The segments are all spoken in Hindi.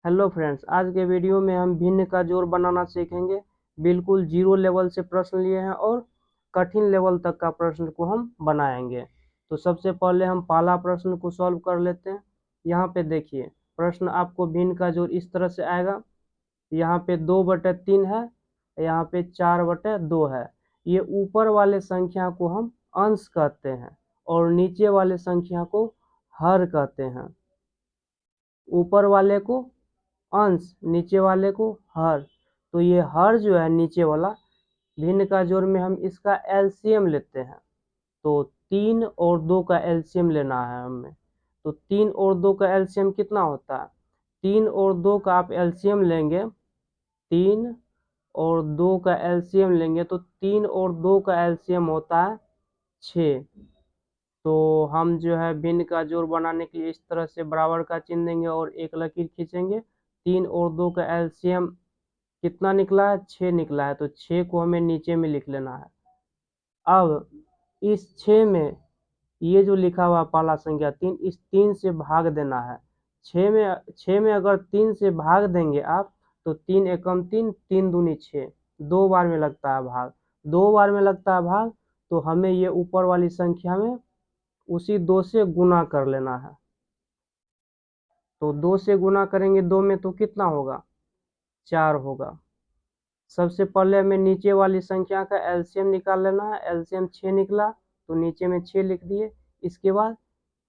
हेलो फ्रेंड्स, आज के वीडियो में हम भिन्न का जोड़ बनाना सीखेंगे। बिल्कुल जीरो लेवल से प्रश्न लिए हैं और कठिन लेवल तक का प्रश्न को हम बनाएंगे। तो सबसे पहले हम पहला प्रश्न को सॉल्व कर लेते हैं। यहाँ पे देखिए, प्रश्न आपको भिन्न का जोड़ इस तरह से आएगा। यहाँ पे 2/3 है, यहाँ पे 4/2 है। ये ऊपर वाले संख्या को हम अंश कहते हैं और नीचे वाले संख्या को हर कहते हैं। ऊपर वाले को अंश, नीचे वाले को हर। तो ये हर जो है नीचे वाला, भिन्न का जोड़ में हम इसका एलसीएम लेते हैं। तो 3 और 2 का एलसीएम लेना है हमें। तो 3 और 2 का एलसीएम कितना होता है? 3 और 2 का आप एलसीएम लेंगे, 3 और 2 का एलसीएम लेंगे तो 3 और 2 का एलसीएम होता है 6। तो हम जो है भिन्न का जोड़ बनाने के लिए इस तरह से बराबर का चिन्ह देंगे और एक लकीर खींचेंगे। 3 और 2 का एलसीएम कितना निकला है? 6 निकला है। तो 6 को हमें नीचे में लिख लेना है। अब इस 6 में ये जो लिखा हुआ पहला संख्या 3, इस 3 से भाग देना है। 6 में अगर 3 से भाग देंगे आप तो 3 एकम 3, 3 दूनी 6, 2 बार में लगता है भाग। 2 बार में लगता है भाग तो हमें ये ऊपर वाली संख्या में उसी 2 से गुना कर लेना है। तो 2 से गुना करेंगे 2 में तो कितना होगा? 4 होगा। सबसे पहले हमें नीचे वाली संख्या का एलसीएम निकाल लेना है। एलसीएम 6 निकला तो नीचे में 6 लिख दिए। इसके बाद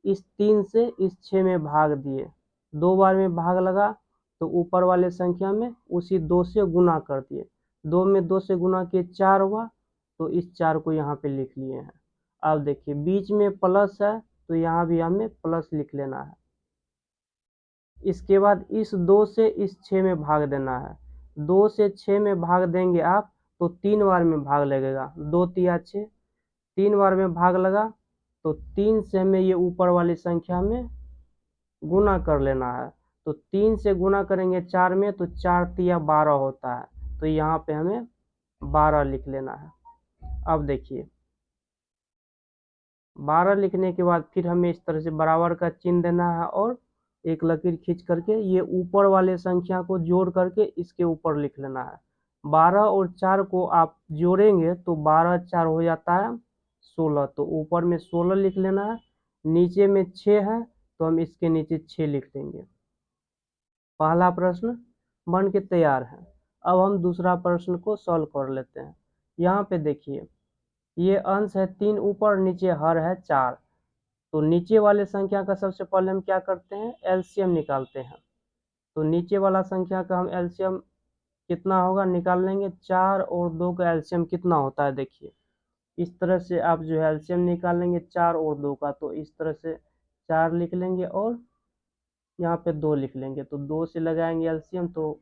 इस 3 से इस 6 में भाग दिए, 2 बार में भाग लगा तो ऊपर वाले संख्या में उसी 2 से गुना कर दिए। 2 में 2 से गुना किए 4 हुआ, तो इस 4 को यहाँ पे लिख लिए हैं। अब देखिए बीच में प्लस है तो यहाँ भी हमें प्लस लिख लेना है। इसके बाद इस 2 से इस 6 में भाग देना है। 2 से 6 में भाग देंगे आप तो 3 बार में भाग लगेगा। 2 तिया 6, 3 बार में भाग लगा तो 3 से हमें ये ऊपर वाली संख्या में गुना कर लेना है। तो 3 से गुना करेंगे 4 में तो 4 तिया 12 होता है। तो यहाँ पे हमें 12 लिख लेना है। अब देखिए 12 लिखने के बाद फिर हमें इस तरह से बराबर का चिन्ह देना है और एक लकीर खींच करके ये ऊपर वाले संख्या को जोड़ करके इसके ऊपर लिख लेना है। 12 और 4 को आप जोड़ेंगे तो 12 4 हो जाता है 16। तो ऊपर में 16 लिख लेना है। नीचे में 6 है तो हम इसके नीचे 6 लिख देंगे। पहला प्रश्न बन के तैयार है। अब हम दूसरा प्रश्न को सॉल्व कर लेते हैं। यहाँ पे देखिए, ये अंश है 3 ऊपर, नीचे हर है 4। तो नीचे वाले संख्या का सबसे पहले हम क्या करते हैं? एलसीएम निकालते हैं। तो नीचे वाला संख्या का हम एलसीएम कितना होगा निकाल लेंगे। 4 और 2 का एलसीएम कितना होता है? देखिए इस तरह से आप जो है एलसीएम निकाल लेंगे 4 और 2 का। तो इस तरह से 4 लिख लेंगे और यहाँ पे 2 लिख लेंगे। तो 2 से लगाएंगे एलसीएम तो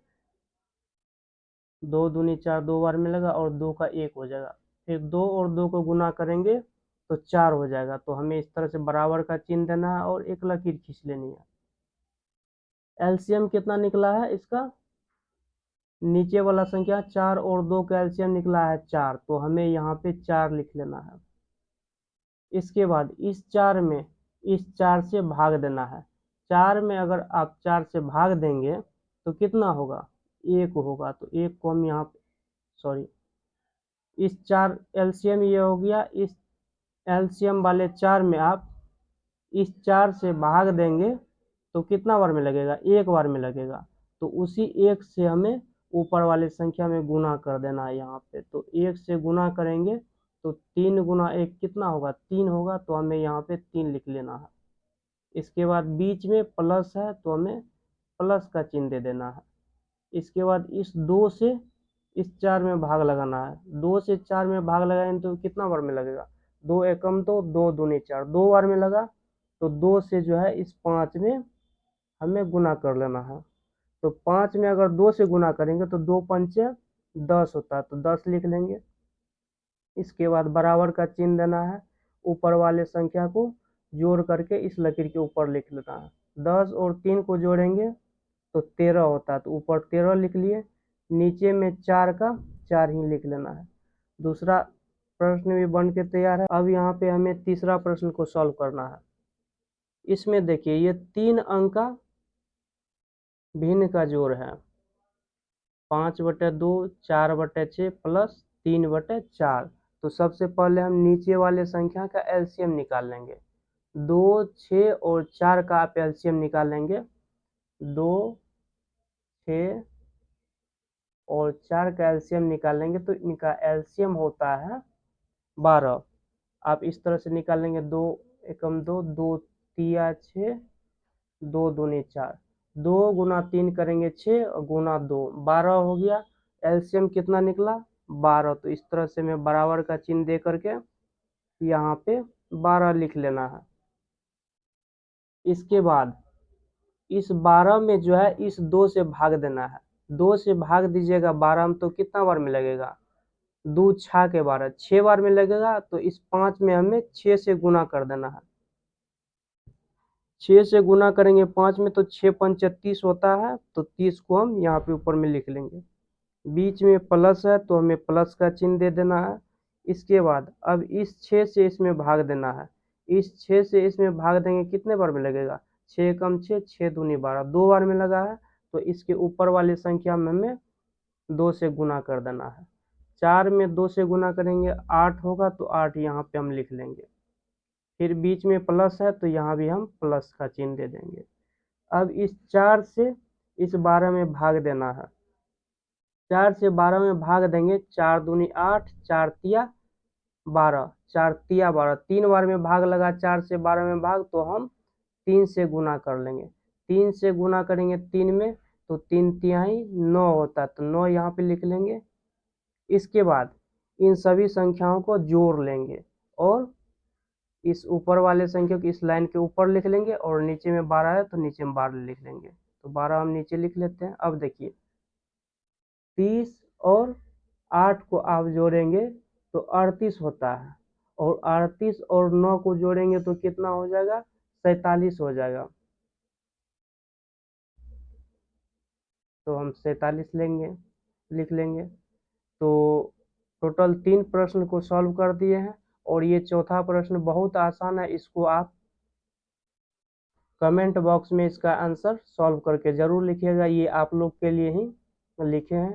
2 दूनी 4, 2 बार में लगा और 2 का 1 हो जाएगा। फिर 2 और 2 को गुना करेंगे तो 4 हो जाएगा। तो हमें इस तरह से बराबर का चिन्ह देना है और एक लकीर खींच लेनी है। एलसीएम कितना निकला है इसका? नीचे वाला संख्या 4 और 2 का एलसीएम निकला है 4। तो हमें यहाँ पे 4 लिख लेना है। इसके बाद इस 4 में इस 4 से भाग देना है। 4 में अगर आप 4 से भाग देंगे तो कितना होगा? 1 होगा। तो 1 को हम यहाँ पे, सॉरी, इस 4 एलसीएम ये हो गया। इस एलसीएम वाले 4 में आप इस 4 से भाग देंगे तो कितना बार में लगेगा? 1 बार में लगेगा। तो उसी 1 से हमें ऊपर वाली संख्या में गुना कर देना है यहाँ पे। तो 1 से गुना करेंगे तो 3 गुना 1 कितना होगा? 3 होगा। तो हमें यहाँ पे 3 लिख लेना है। इसके बाद बीच में प्लस है तो हमें प्लस का चिन्ह दे देना है। इसके बाद इस 2 से इस 4 में भाग लगाना है। 2 से 4 में भाग लगाएंगे तो कितना बार में लगेगा? 2 एकम तो 2 दूनी 4, 2 बार में लगा। तो 2 से जो है इस 5 में हमें गुना कर लेना है। तो 5 में अगर 2 से गुना करेंगे तो 2 पंचे 10 होता है। तो 10 लिख लेंगे। इसके बाद बराबर का चिन्ह देना है। ऊपर वाले संख्या को जोड़ करके इस लकीर के ऊपर लिख लेना है। 10 और 3 को जोड़ेंगे तो 13 होता है। तो ऊपर 13 लिख लिए। नीचे में 4 का 4 ही लिख लेना है। दूसरा प्रश्न भी बन के तैयार है। अब यहाँ पे हमें तीसरा प्रश्न को सॉल्व करना है। इसमें देखिए ये 3 अंक का भिन्न का जोड़ है 5/2 4/6 प्लस 3/4। तो सबसे पहले हम नीचे वाले संख्या का एलसीएम निकाल लेंगे। 2, 6 और 4 का आप एलसीएम निकालेंगे। 2, 6 और 4 का एलसीएम निकालेंगे तो इनका एलसीएम होता है 12। आप इस तरह से निकालेंगे। 2 एकम 2, 2 तिया 6, 2 दूनी 4, 2 गुना 3 करेंगे 6 और गुना 2 12 हो गया। एलसीएम कितना निकला 12। तो इस तरह से मैं बराबर का चिन्ह दे करके यहाँ पे 12 लिख लेना है। इसके बाद इस 12 में जो है इस 2 से भाग देना है। 2 से भाग दीजिएगा 12 में तो कितना बार में लगेगा 2 6 के 12 6 बार में लगेगा। तो इस 5 में हमें 6 से गुना कर देना है। 6 से गुना करेंगे 5 में तो 6 पंच 30 होता है। तो 30 को हम यहाँ पे ऊपर में लिख लेंगे। बीच में प्लस है तो हमें प्लस का चिन्ह दे देना है। इसके बाद अब इस 6 से इसमें भाग देना है। इस 6 से इसमें भाग देंगे कितने बार में लगेगा 6 कम 6, 6 दूनी 12, 2 बार में लगा है। तो इसके ऊपर वाली संख्या में हमें 2 से गुना कर देना है। 4 में 2 से गुना करेंगे 8 होगा तो 8 यहाँ पे हम लिख लेंगे। फिर बीच में प्लस है तो यहाँ भी हम प्लस का चिन्ह दे देंगे। अब इस 4 से इस 12 में भाग देना है। 4 से 12 में भाग देंगे 4 दूनी 8, 4 तिया 12, 4 तिया 12, 3 बार में भाग लगा 4 से 12 में भाग तो हम 3 से गुना कर लेंगे। 3 से गुना करेंगे 3 में तो 3 तिहाई 9 होता है। तो 9 यहाँ पे लिख लेंगे। इसके बाद इन सभी संख्याओं को जोड़ लेंगे और इस ऊपर वाले संख्या को इस लाइन के ऊपर लिख लेंगे और नीचे में 12 है तो नीचे में 12 लिख लेंगे। तो 12 हम नीचे लिख लेते हैं। अब देखिए 30 और 8 को आप जोड़ेंगे तो 38 होता है और 38 और 9 को जोड़ेंगे तो कितना हो जाएगा 47 हो जाएगा। तो हम 47 लेंगे लिख लेंगे। तो टोटल 3 प्रश्न को सॉल्व कर दिए हैं और ये चौथा प्रश्न बहुत आसान है। इसको आप कमेंट बॉक्स में इसका आंसर सॉल्व करके ज़रूर लिखिएगा। ये आप लोग के लिए ही लिखे हैं।